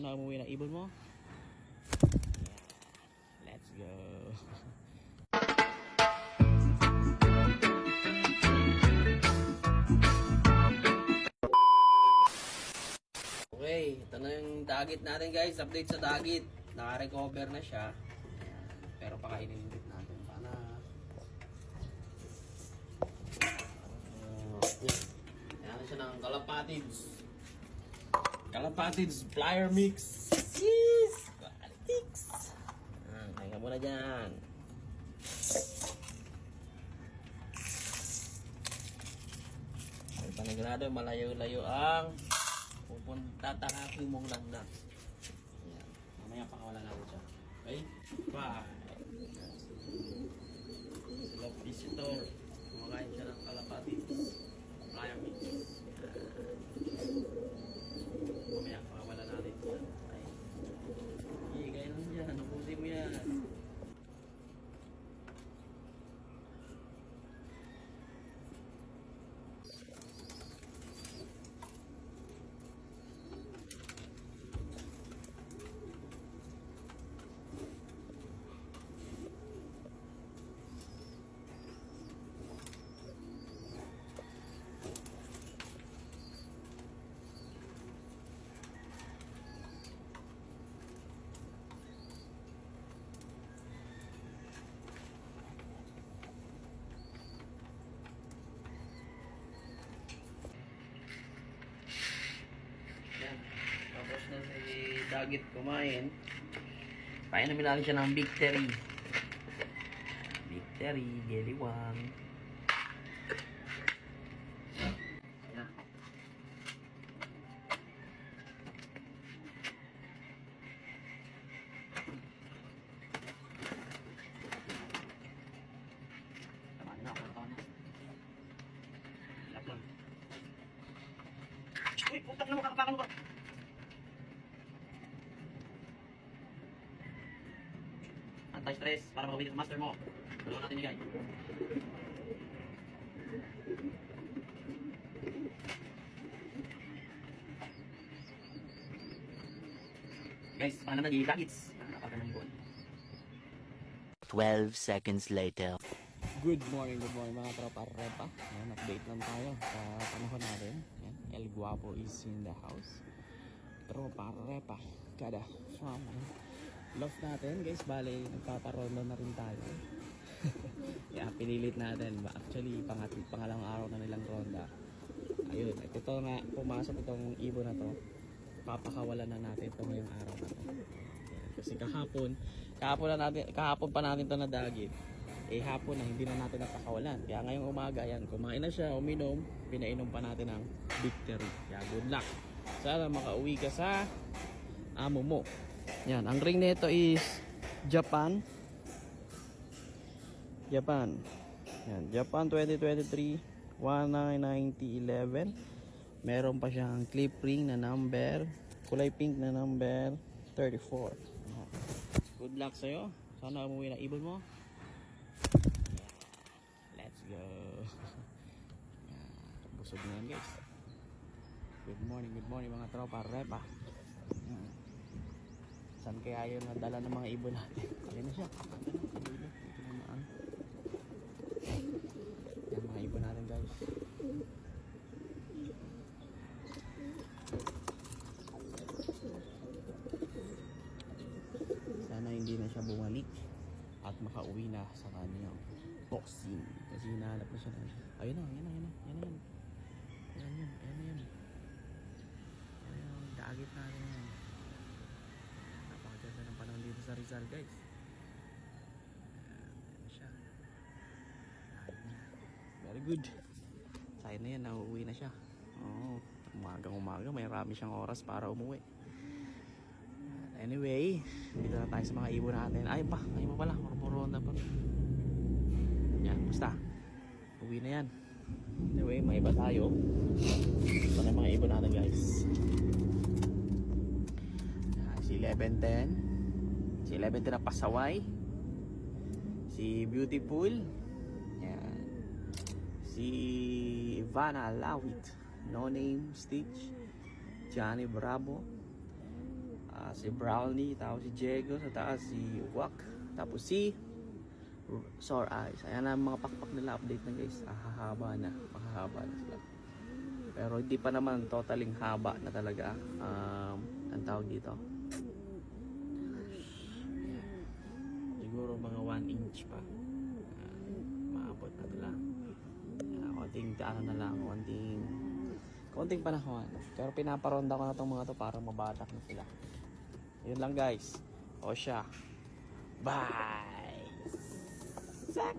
Saan na umuwi na ibon mo? Yeah. Let's go. Okay, ito na yung dagit natin guys. Update sa dagit. Naka-recover na siya. Ayan. Pero pakainin ulit natin. Sana yan siya ng Kalapatids. Kalapatids Flyer Mix. Yes! Qualitix! Kain ka muna dyan. May panagrado, malayo-layo ang pupunta tarating mong landas. Ayan. Mamaya pakawalan natin siya. Okay? Bye! Sila visitor. Kumakain siya ng Kalapatids Flyer Mix. Mamaya pakawalan natin siya. Okay? Sige, kaya lang dyan. Ubusin mo yan. Yan. Tapos na si Dagit kumain. Painumin natin siya ng Victory. Victory, Geliwang. Yan. Tama na ako. Hilap lang. Uy, putang na makakapakan mo ba? Anti-stress para makawin ang master mo. Dalawa natin nigay. Guys, paano nag-i-dagits? Napagano'n yun. 12 seconds later. Good morning mga tropa repa. Ayan, update lang tayo sa panahon natin. Ayan, El Guapo is in the house. Tropa repa. Kada love natin guys. Bale, nagpaparondo na rin tayo. Yeah, pinilit natin. Actually, pangalawang araw na nilang ronda. Ayun, at ito nga, pumasok itong ibon na to. Papakawalan na natin ito ngayong araw na to. Ayan, kasi kahapon pa natin ito nadagit. Eh hapon na hindi na natin napakawalan. Kaya ngayong umaga yan, kumain na siya, uminom, pinainom pa natin ng Victory. Kaya good luck. Sana makauwi ka sa amo mo. Yan, ang ring nito is Japan. Yan, Japan 2023 1990-11. Meron pa siyang clip ring na number, kulay pink na number 34. Yan. Good luck sa'yo. Sana umuwi na ibon mo. Let's go. Busog na yan guys. Good morning mga tropa repa. Saan kaya yung nadala ng mga ibon natin? Ayun na siya. Dito naman. Yan mga ibon natin guys. Sana hindi na siya bumalik at makauwi na sa kanyang boxing. Kasi hinahanap na siya na. Ayun na. Ayan. Dagit natin yan. Napakaganda ng panahon dito sa Rizal guys. Ayan siya. Very good. Sayang na yan, nauuwi na siya. Oo, umaga may rami siyang oras para umuwi. Anyway, dito na tayo sa mga ibon natin. Ay pa pala, marupuron na pa. Yan, basta uwi na yan. Anyway, may iba tayo. Ito na yung mga ibon natin guys. Si 1110. Si 1110 na pasaway. Si Beautiful. Yan. Si Ivana Lawit. No Name Stitch. Johnny Bravo. Si Brownie, tapos si Diego, sa taas si Wak, tapos si Sore Eyes. Ayan na mga pakpak nila, update na guys. Mahahaba na sila. Pero hindi pa naman totaling haba na talaga. Ang tawag dito. Ayan. Siguro mga 1 inch pa. Maabot na nila. Konting ano na lang, konting panahon. Pero pinaparonda ko na tong mga to para mabatak na sila. Yun lang guys. O siya. Bye! Sak!